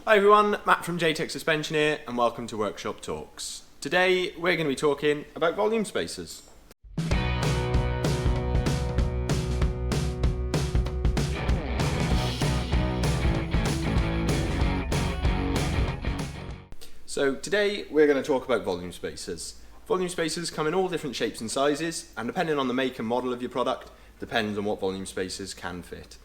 Hi everyone, Matt from JTech Suspension here and welcome to Workshop Talks. Today we're going to be talking about volume spacers. So today we're going to talk about volume spacers. Volume spacers come in all different shapes and sizes, and depending on the make and model of your product, depends on what volume spacers can fit.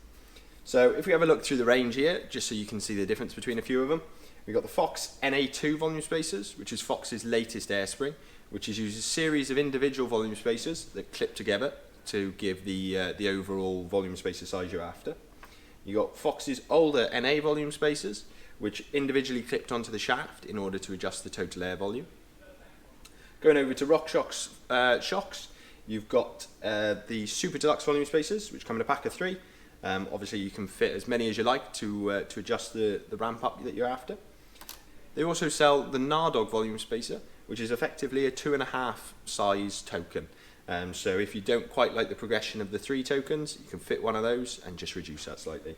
So if we have a look through the range here, just so you can see the difference between a few of them, we've got the Fox NA2 volume spacers, which is Fox's latest airspring, which uses a series of individual volume spacers that clip together to give the overall volume spacer size you're after. You've got Fox's older NA volume spacers, which individually clipped onto the shaft in order to adjust the total air volume. Going over to RockShox shocks, you've got the Super Deluxe volume spacers, which come in a pack of 3. Obviously you can fit as many as you like to adjust the ramp up that you're after. They also sell the Nardog volume spacer, which is effectively a 2.5 size token. So if you don't quite like the progression of the 3 tokens, you can fit one of those and just reduce that slightly.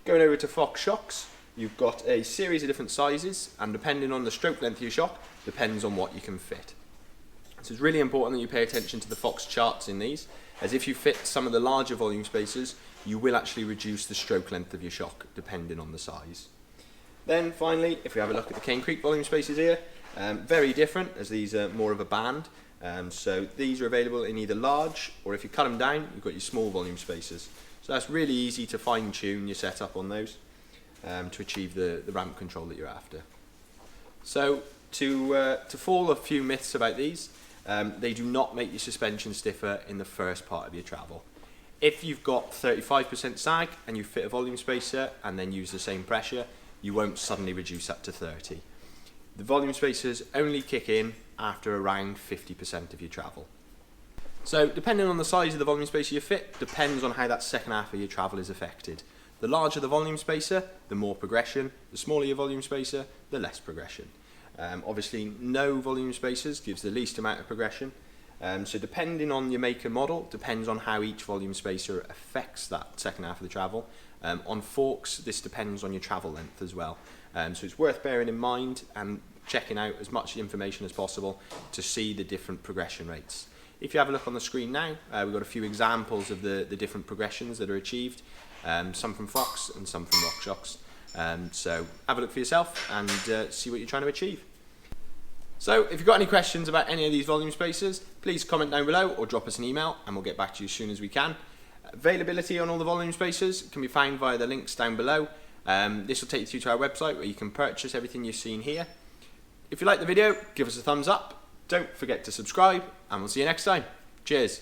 Going over to RockShox, you've got a series of different sizes, and depending on the stroke length of your shock, depends on what you can fit. So it's really important that you pay attention to the Fox charts in these, as if you fit some of the larger volume spacers, you will actually reduce the stroke length of your shock, depending on the size. Then finally, if we have a look at the Cane Creek volume spacers here, very different, as these are more of a band. So these are available in either large, or if you cut them down, you've got your small volume spacers. So that's really easy to fine tune your setup on those to achieve the ramp control that you're after. So to fall a few myths about these, they do not make your suspension stiffer in the first part of your travel. If you've got 35% sag and you fit a volume spacer and then use the same pressure, you won't suddenly reduce that to 30. The volume spacers only kick in after around 50% of your travel. So depending on the size of the volume spacer you fit, depends on how that second half of your travel is affected. The larger the volume spacer, the more progression. The smaller your volume spacer, the less progression. Obviously no volume spacers gives the least amount of progression. So depending on your make and model, depends on how each volume spacer affects that second half of the travel. On forks, this depends on your travel length as well. So it's worth bearing in mind and checking out as much information as possible to see the different progression rates. If you have a look on the screen now, we've got a few examples of the different progressions that are achieved, some from Fox and some from RockShox. So have a look for yourself and see what you're trying to achieve. So if you've got any questions about any of these volume spacers, please comment down below or drop us an email and we'll get back to you as soon as we can. Availability on all the volume spacers can be found via the links down below. This will take you through to our website where you can purchase everything you've seen here. If you like the video, give us a thumbs up. Don't forget to subscribe and we'll see you next time. Cheers.